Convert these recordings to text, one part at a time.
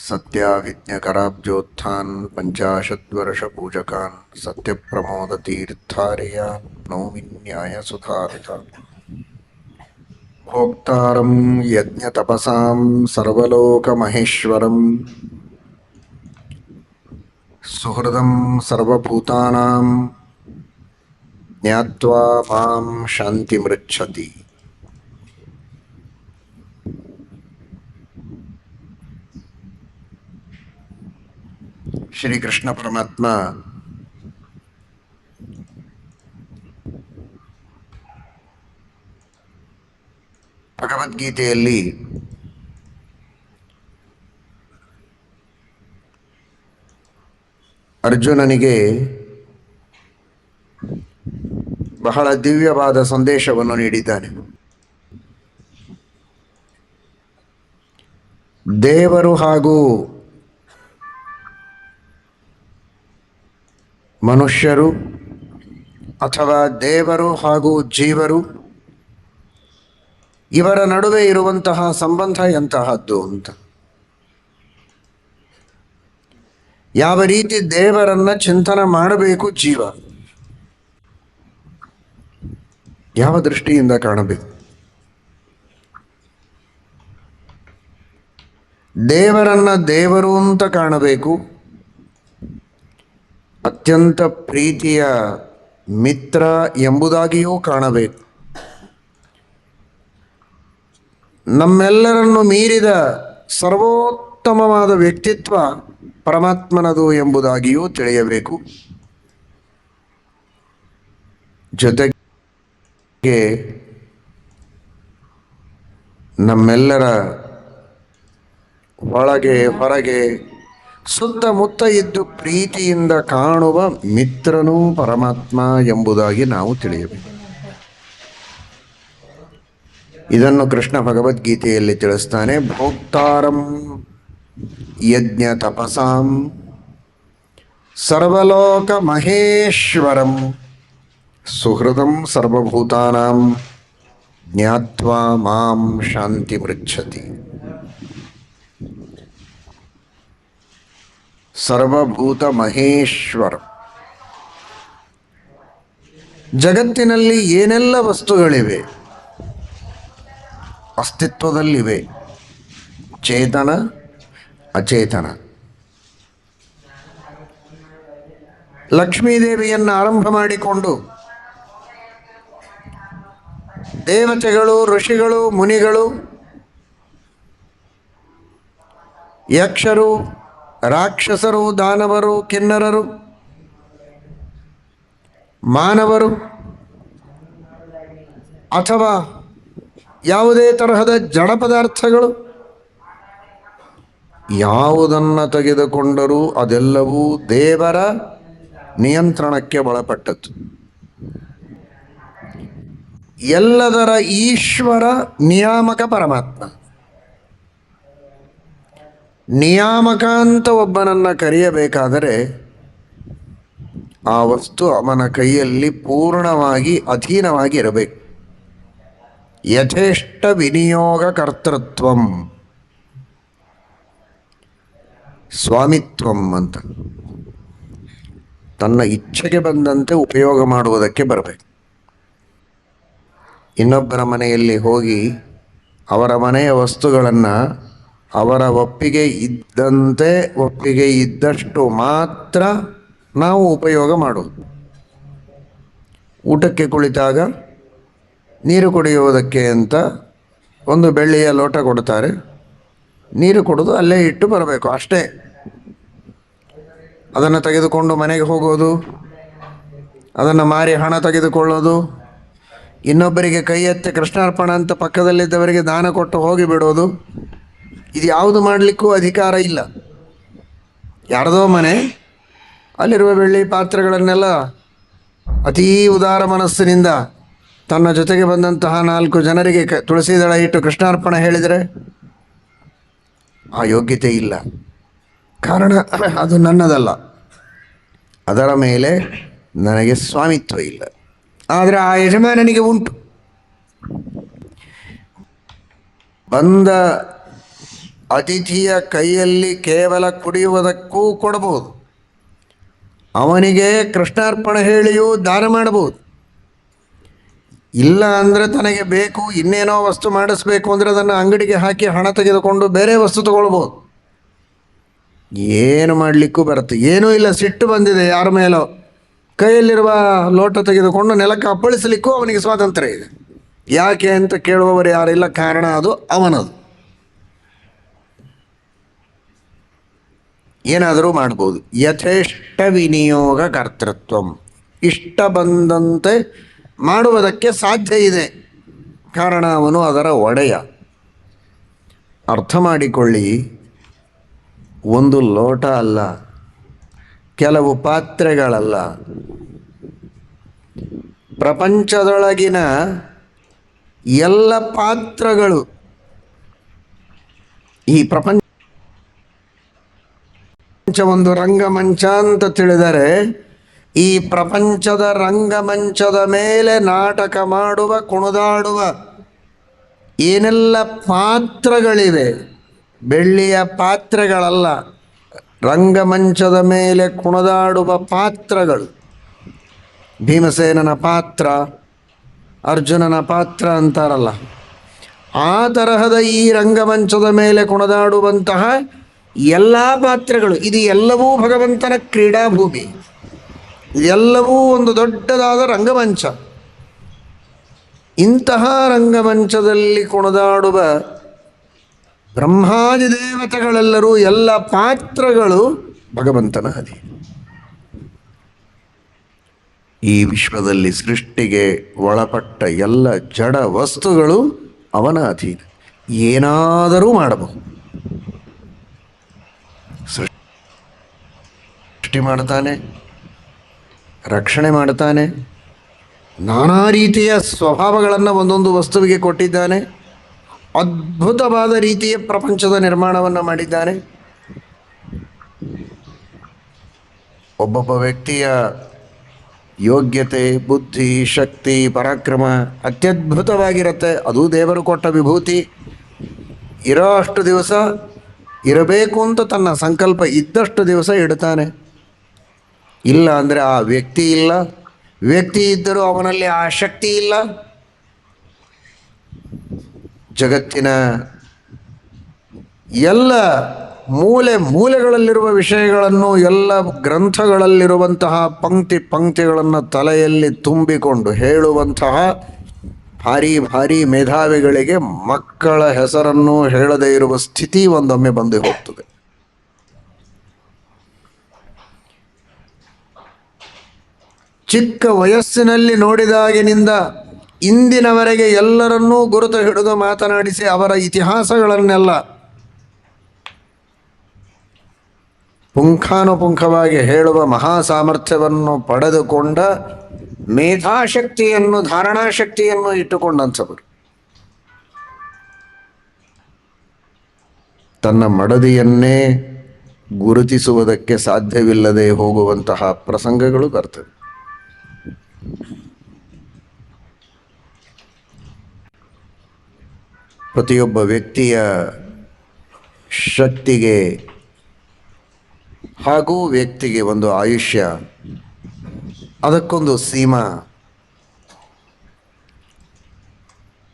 सत्याभिज्ञकराब्जोत्थान् पञ्चाशद्वर्षपूजकान् सत्यप्रमोदतीर्थार्यान् नौमि न्यायसुधारितान् भोक्तारं यज्ञतपसां सर्वलोकमहेश्वरं सुहृदं सर्वभूतानां ज्ञात्वा मां शान्तिमृच्छति। ಶ್ರೀಕೃಷ್ಣ ಪರಮಾತ್ಮ ಭಗವದ್ಗೀತೆಯಲ್ಲಿ ಅರ್ಜುನನಿಗೆ ಬಹಳ ದಿವ್ಯವಾದ ಸಂದೇಶವನ್ನು ನೀಡಿದ್ದಾನೆ. ದೇವರು ಹಾಗೂ ಮನುಷ್ಯರು ಅಥವಾ ದೇವರು ಹಾಗೂ ಜೀವರು ಇವರ ನಡುವೆ ಇರುವಂತಹ ಸಂಬಂಧ ಎಂತಹದ್ದು ಅಂತ, ಯಾವ ರೀತಿ ದೇವರನ್ನ ಚಿಂತನೆ ಮಾಡಬೇಕು, ಜೀವ ಯಾವ ದೃಷ್ಟಿಯಿಂದ ಕಾಣಬೇಕು, ದೇವರನ್ನ ದೇವರು ಅಂತ ಕಾಣಬೇಕು, ಅತ್ಯಂತ ಪ್ರೀತಿಯ ಮಿತ್ರ ಎಂಬುದಾಗಿಯೂ ಕಾಣಬೇಕು, ನಮ್ಮೆಲ್ಲರನ್ನು ಮೀರಿದ ಸರ್ವೋತ್ತಮವಾದ ವ್ಯಕ್ತಿತ್ವ ಪರಮಾತ್ಮನದು ಎಂಬುದಾಗಿಯೂ ತಿಳಿಯಬೇಕು. ಜೊತೆಗೆ ನಮ್ಮೆಲ್ಲರ ಒಳಗೆ ಹೊರಗೆ ಸುತ್ತಮುತ್ತ ಇದ್ದು ಪ್ರೀತಿಯಿಂದ ಕಾಣುವ ಮಿತ್ರನೂ ಪರಮಾತ್ಮ ಎಂಬುದಾಗಿ ನಾವು ತಿಳಿಯಬೇಕು. ಇದನ್ನು ಕೃಷ್ಣ ಭಗವದ್ಗೀತೆಯಲ್ಲಿ ತಿಳಿಸ್ತಾನೆ. ಭೋಕ್ತಾರಂ ಯಜ್ಞ ತಪಸಾಂ ಸರ್ವಲೋಕ ಮಹೇಶ್ವರಂ ಸುಹೃದಂ ಸರ್ವಭೂತಾನಾಂ ಜ್ಞಾತ್ವಾ ಮಾಂ ಶಾಂತಿ ಮೃಚ್ಛತಿ. ಸರ್ವಭೂತ ಮಹೇಶ್ವರ, ಜಗತ್ತಿನಲ್ಲಿ ಏನೆಲ್ಲ ವಸ್ತುಗಳಿವೆ, ಅಸ್ತಿತ್ವದಲ್ಲಿವೆ, ಚೇತನ ಅಚೇತನ. ಲಕ್ಷ್ಮೀದೇವಿಯನ್ನು ಆರಂಭ ಮಾಡಿಕೊಂಡು ದೇವತೆಗಳು, ಋಷಿಗಳು, ಮುನಿಗಳು, ಯಕ್ಷರು, ರಾಕ್ಷಸರು, ದಾನವರು, ಕಿನ್ನರರು, ಮಾನವರು ಅಥವಾ ಯಾವುದೇ ತರಹದ ಜಡ ಪದಾರ್ಥಗಳು, ಯಾವುದನ್ನು ತೆಗೆದುಕೊಂಡರೂ ಅದೆಲ್ಲವೂ ದೇವರ ನಿಯಂತ್ರಣಕ್ಕೆ ಒಳಪಟ್ಟದ್ದು. ಎಲ್ಲದರ ಈಶ್ವರ ನಿಯಾಮಕ ಪರಮಾತ್ಮ. ನಿಯಾಮಕ ಅಂತ ಒಬ್ಬನನ್ನು ಕರೆಯಬೇಕಾದರೆ ಆ ವಸ್ತು ಅವನ ಕೈಯಲ್ಲಿ ಪೂರ್ಣವಾಗಿ ಅಧೀನವಾಗಿ ಇರಬೇಕು. ಯಥೇಷ್ಟ ವಿನಿಯೋಗ ಕರ್ತೃತ್ವಂ, ಸ್ವಾಮಿತ್ವಂ ಅಂತ, ತನ್ನ ಇಚ್ಛೆಗೆ ಬಂದಂತೆ ಉಪಯೋಗ ಮಾಡುವುದಕ್ಕೆ ಬರಬೇಕು. ಇನ್ನೊಬ್ಬರ ಮನೆಯಲ್ಲಿ ಹೋಗಿ ಅವರ ಮನೆಯ ವಸ್ತುಗಳನ್ನು ಅವರ ಒಪ್ಪಿಗೆ ಇದ್ದಂತೆ, ಒಪ್ಪಿಗೆ ಇದ್ದಷ್ಟು ಮಾತ್ರ ನಾವು ಉಪಯೋಗ ಮಾಡುವುದು. ಊಟಕ್ಕೆ ಕುಳಿತಾಗ ನೀರು ಕುಡಿಯುವುದಕ್ಕೆ ಅಂತ ಒಂದು ಬೆಳ್ಳಿಯ ಲೋಟ ಕೊಡ್ತಾರೆ, ನೀರು ಕುಡಿದು ಅಲ್ಲೇ ಇಟ್ಟು ಬರಬೇಕು, ಅಷ್ಟೇ. ಅದನ್ನು ತೆಗೆದುಕೊಂಡು ಮನೆಗೆ ಹೋಗೋದು, ಅದನ್ನು ಮಾರಿ ಹಣ ತೆಗೆದುಕೊಳ್ಳೋದು, ಇನ್ನೊಬ್ಬರಿಗೆ ಕೈ ಎತ್ತಿ ಕೃಷ್ಣಾರ್ಪಣ ಅಂತ ಪಕ್ಕದಲ್ಲಿದ್ದವರಿಗೆ ದಾನ ಕೊಟ್ಟು ಹೋಗಿ ಬಿಡೋದು, ಇದು ಯಾವುದು ಮಾಡಲಿಕ್ಕೂ ಅಧಿಕಾರ ಇಲ್ಲ. ಯಾರದೋ ಮನೆ, ಅಲ್ಲಿರುವ ಬೆಳ್ಳಿ ಪಾತ್ರೆಗಳನ್ನೆಲ್ಲ ಅತೀ ಉದಾರ ಮನಸ್ಸಿನಿಂದ ತನ್ನ ಜೊತೆಗೆ ಬಂದಂತಹ 4 ಜನರಿಗೆ ತುಳಸಿ ದಳ ಇಟ್ಟು ಕೃಷ್ಣಾರ್ಪಣ ಹೇಳಿದರೆ ಆ ಯೋಗ್ಯತೆ ಇಲ್ಲ. ಕಾರಣ ಅದು ನನ್ನದಲ್ಲ, ಅದರ ಮೇಲೆ ನನಗೆ ಸ್ವಾಮಿತ್ವ ಇಲ್ಲ. ಆದರೆ ಆ ಯಜಮಾನನಿಗೆ ಉಂಟು. ಬಂದ ಅತಿಥಿಯ ಕೈಯಲ್ಲಿ ಕೇವಲ ಕುಡಿಯುವುದಕ್ಕೂ ಕೊಡಬಹುದು, ಅವನಿಗೆ ಕೃಷ್ಣಾರ್ಪಣೆ ಹೇಳಿಯೂ ದಾನ ಮಾಡಬಹುದು. ಇಲ್ಲ ಅಂದರೆ ತನಗೆ ಬೇಕು ಇನ್ನೇನೋ ವಸ್ತು ಮಾಡಿಸ್ಬೇಕು ಅಂದರೆ ಅದನ್ನು ಅಂಗಡಿಗೆ ಹಾಕಿ ಹಣ ತೆಗೆದುಕೊಂಡು ಬೇರೆ ವಸ್ತು ತಗೊಳ್ಬೋದು. ಏನು ಮಾಡಲಿಕ್ಕೂ ಬರುತ್ತೆ. ಏನೂ ಇಲ್ಲ, ಸಿಟ್ಟು ಬಂದಿದೆ ಯಾರ ಮೇಲೋ, ಕೈಯಲ್ಲಿರುವ ಲೋಟ ತೆಗೆದುಕೊಂಡು ನೆಲಕ್ಕೆ ಅಪ್ಪಳಿಸಲಿಕ್ಕೂ ಅವನಿಗೆ ಸ್ವಾತಂತ್ರ್ಯ ಇದೆ. ಯಾಕೆ ಅಂತ ಕೇಳುವವರು ಯಾರಿಲ್ಲ, ಕಾರಣ ಅದು ಅವನದು. ಏನಾದರೂ ಮಾಡ್ಬೋದು. ಯಥೇಷ್ಟ ವಿನಿಯೋಗ ಕರ್ತೃತ್ವಂ, ಇಷ್ಟ ಬಂದಂತೆ ಮಾಡುವುದಕ್ಕೆ ಸಾಧ್ಯ ಇದೆ, ಕಾರಣ ಅವನು ಅದರ ಒಡೆಯ. ಅರ್ಥ ಮಾಡಿಕೊಳ್ಳಿ, ಒಂದು ಲೋಟ ಅಲ್ಲ, ಕೆಲವು ಪಾತ್ರೆಗಳಲ್ಲ, ಪ್ರಪಂಚದೊಳಗಿನ ಎಲ್ಲ ಪಾತ್ರಗಳು, ಈ ಪ್ರಪಂಚ ಒಂದು ರಂಗಮಂಚ ಅಂತ ತಿಳಿದರೆ, ಈ ಪ್ರಪಂಚದ ರಂಗಮಂಚದ ಮೇಲೆ ನಾಟಕ ಮಾಡುವ, ಕುಣಿದಾಡುವ ಏನೆಲ್ಲ ಪಾತ್ರಗಳಿವೆ, ಬೆಳ್ಳಿಯ ಪಾತ್ರೆಗಳಲ್ಲ, ರಂಗಮಂಚದ ಮೇಲೆ ಕುಣಿದಾಡುವ ಪಾತ್ರಗಳು. ಭೀಮಸೇನನ ಪಾತ್ರ, ಅರ್ಜುನನ ಪಾತ್ರ ಅಂತಾರಲ್ಲ, ಆ ತರಹದ ಈ ರಂಗಮಂಚದ ಮೇಲೆ ಕುಣಿದಾಡುವಂತಹ ಎಲ್ಲ ಪಾತ್ರಗಳು, ಇದು ಎಲ್ಲವೂ ಭಗವಂತನ ಕ್ರೀಡಾಭೂಮಿ, ಇದೆಲ್ಲವೂ ಒಂದು ದೊಡ್ಡದಾದ ರಂಗಮಂಚ. ಇಂತಹ ರಂಗಮಂಚದಲ್ಲಿ ಕುಣಿದಾಡುವ ಬ್ರಹ್ಮಾದಿ ದೇವತೆಗಳೆಲ್ಲರೂ, ಎಲ್ಲ ಪಾತ್ರಗಳು ಭಗವಂತನ ಅಧೀನ. ಈ ವಿಶ್ವದಲ್ಲಿ ಸೃಷ್ಟಿಗೆ ಒಳಪಟ್ಟ ಎಲ್ಲ ಜಡ ವಸ್ತುಗಳು ಅವನ ಅಧೀನ. ಏನಾದರೂ ಮಾಡಬಹುದು. ಸೃಷ್ಟಿ ಮಾಡ್ತಾನೆ, ರಕ್ಷಣೆ ಮಾಡ್ತಾನೆ, ನಾನಾ ರೀತಿಯ ಸ್ವಭಾವಗಳನ್ನು ಒಂದೊಂದು ವಸ್ತುವಿಗೆ ಕೊಟ್ಟಿದ್ದಾನೆ, ಅದ್ಭುತವಾದ ರೀತಿಯ ಪ್ರಪಂಚದ ನಿರ್ಮಾಣವನ್ನು ಮಾಡಿದ್ದಾನೆ. ಒಬ್ಬೊಬ್ಬ ವ್ಯಕ್ತಿಯ ಯೋಗ್ಯತೆ, ಬುದ್ಧಿ, ಶಕ್ತಿ, ಪರಾಕ್ರಮ ಅತ್ಯದ್ಭುತವಾಗಿರುತ್ತೆ. ಅದು ದೇವರು ಕೊಟ್ಟ ವಿಭೂತಿ. ಇರೋ ಅಷ್ಟು ದಿವಸ ಇರಬೇಕು ಅಂತ ತನ್ನ ಸಂಕಲ್ಪ ಇದ್ದಷ್ಟು ದಿವಸ ಇಡ್ತಾನೆ. ಇಲ್ಲ ಅಂದರೆ ಆ ವ್ಯಕ್ತಿ ಇಲ್ಲ, ವ್ಯಕ್ತಿ ಇದ್ದರೂ ಅವನಲ್ಲಿ ಆ ಶಕ್ತಿ ಇಲ್ಲ. ಜಗತ್ತಿನ ಎಲ್ಲ ಮೂಲೆಗಳಲ್ಲಿರುವ ವಿಷಯಗಳನ್ನು, ಎಲ್ಲ ಗ್ರಂಥಗಳಲ್ಲಿರುವಂತಹ ಪಂಕ್ತಿಗಳನ್ನು ತಲೆಯಲ್ಲಿ ತುಂಬಿಕೊಂಡು ಹೇಳುವಂತಹ ಭಾರಿ ಮೇಧಾವಿಗಳಿಗೆ ಮಕ್ಕಳ ಹೆಸರನ್ನು ಹೇಳದೇ ಇರುವ ಸ್ಥಿತಿ ಒಂದೊಮ್ಮೆ ಬಂದು ಹೋಗ್ತದೆ. ಚಿಕ್ಕ ವಯಸ್ಸಿನಲ್ಲಿ ನೋಡಿದಾಗಿನಿಂದ ಇಂದಿನವರೆಗೆ ಎಲ್ಲರನ್ನೂ ಗುರುತು ಹಿಡಿದು ಮಾತನಾಡಿಸಿ ಅವರ ಇತಿಹಾಸಗಳನ್ನೆಲ್ಲ ಪುಂಖಾನುಪುಂಖವಾಗಿ ಹೇಳುವ ಮಹಾ ಸಾಮರ್ಥ್ಯವನ್ನು ಪಡೆದುಕೊಂಡ, ಮೇಧಾಶಕ್ತಿಯನ್ನು, ಧಾರಣಾಶಕ್ತಿಯನ್ನು ಇಟ್ಟುಕೊಂಡಂಥವರು ತನ್ನ ಮಡದಿಯನ್ನೇ ಗುರುತಿಸುವುದಕ್ಕೆ ಸಾಧ್ಯವಿಲ್ಲದೆ ಹೋಗುವಂತಹ ಪ್ರಸಂಗಗಳು ಬರ್ತವೆ. ಪ್ರತಿಯೊಬ್ಬ ವ್ಯಕ್ತಿಯ ಶಕ್ತಿಗೆ ಹಾಗೂ ವ್ಯಕ್ತಿಗೆ ಒಂದು ಆಯುಷ್ಯ, ಅದಕ್ಕೊಂದು ಸೀಮಾ,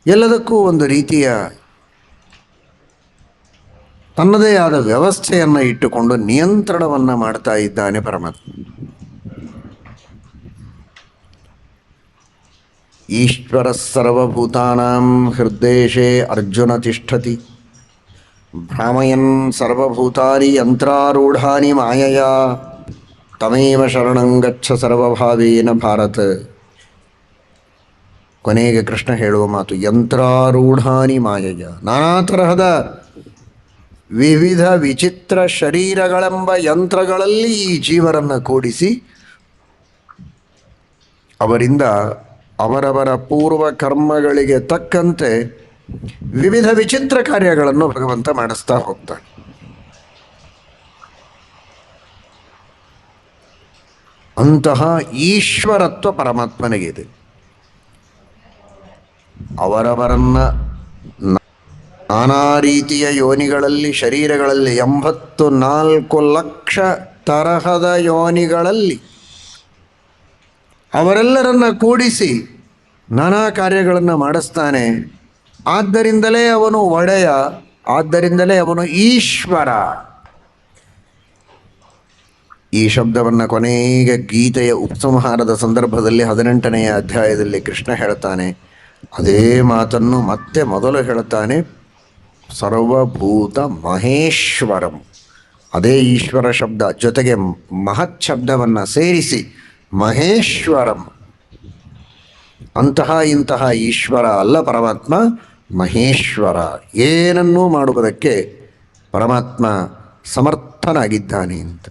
ಎಲ್ಲದಕ್ಕೂ ಒಂದು ರೀತಿಯ ತನ್ನದೇ ಆದ ವ್ಯವಸ್ಥೆಯನ್ನು ಇಟ್ಟುಕೊಂಡು ನಿಯಂತ್ರಣವನ್ನು ಮಾಡ್ತಾ ಇದ್ದಾನೆ ಪರಮಾತ್ಮ. ಈಶ್ವರ ಸರ್ವಭೂತಾನಾಂ ಹೃದ್ದೇಶೇ ಅರ್ಜುನ ತಿಷ್ಠತಿ ಭ್ರಾಮಯನ್ ಸರ್ವಭೂತಾನಿ ಯಂತ್ರಾರೂಢಾನಿ ಮಾಯಯ ತಮೇವ ಶರಣಂ ಗಚ್ಚ ಸರ್ವಭಾವೇನ ಭಾರತ. ಕೊನೆಗೆ ಕೃಷ್ಣ ಹೇಳುವ ಮಾತು ಯಂತ್ರಾರೂಢಾನಿ ಮಾಯಯ. ನಾನಾ ತರಹದ ವಿವಿಧ ವಿಚಿತ್ರ ಶರೀರಗಳೆಂಬ ಯಂತ್ರಗಳಲ್ಲಿ ಈ ಜೀವರನ್ನು ಕೂಡಿಸಿ ಅವರಿಂದ ಅವರವರ ಪೂರ್ವ ಕರ್ಮಗಳಿಗೆ ತಕ್ಕಂತೆ ವಿವಿಧ ವಿಚಿತ್ರ ಕಾರ್ಯಗಳನ್ನು ಭಗವಂತ ಮಾಡಿಸ್ತಾ ಹೋಗ್ತಾನೆ. ಅಂತಹ ಈಶ್ವರತ್ವ ಪರಮಾತ್ಮನಿಗಿದೆ. ಅವರವರನ್ನ ನಾನಾ ರೀತಿಯ ಯೋನಿಗಳಲ್ಲಿ, ಶರೀರಗಳಲ್ಲಿ, 84 ಲಕ್ಷ ತರಹದ ಯೋನಿಗಳಲ್ಲಿ ಅವರೆಲ್ಲರನ್ನ ಕೂಡಿಸಿ ನಾನಾ ಕಾರ್ಯಗಳನ್ನು ಮಾಡಿಸ್ತಾನೆ. ಆದ್ದರಿಂದಲೇ ಅವನು ಒಡೆಯ, ಆದ್ದರಿಂದಲೇ ಅವನು ಈಶ್ವರ. ಈ ಶಬ್ದವನ್ನು ಕೊನೆಗೆ ಗೀತೆಯ ಉಪಸಂಹಾರದ ಸಂದರ್ಭದಲ್ಲಿ 18ನೆಯ ಅಧ್ಯಾಯದಲ್ಲಿ ಕೃಷ್ಣ ಹೇಳ್ತಾನೆ. ಅದೇ ಮಾತನ್ನು ಮತ್ತೆ ಮೊದಲು ಹೇಳ್ತಾನೆ, ಸರ್ವಭೂತ ಮಹೇಶ್ವರಂ. ಅದೇ ಈಶ್ವರ ಶಬ್ದ ಜೊತೆಗೆ ಮಹತ್ ಶಬ್ದವನ್ನು ಸೇರಿಸಿ ಮಹೇಶ್ವರಂ. ಅಂತಹ ಇಂತಹ ಈಶ್ವರ ಅಲ್ಲ ಪರಮಾತ್ಮ, ಮಹೇಶ್ವರ. ಏನನ್ನೂ ಮಾಡುವುದಕ್ಕೆ ಪರಮಾತ್ಮ ಸಮರ್ಥನಾಗಿದ್ದಾನೆ ಅಂತ.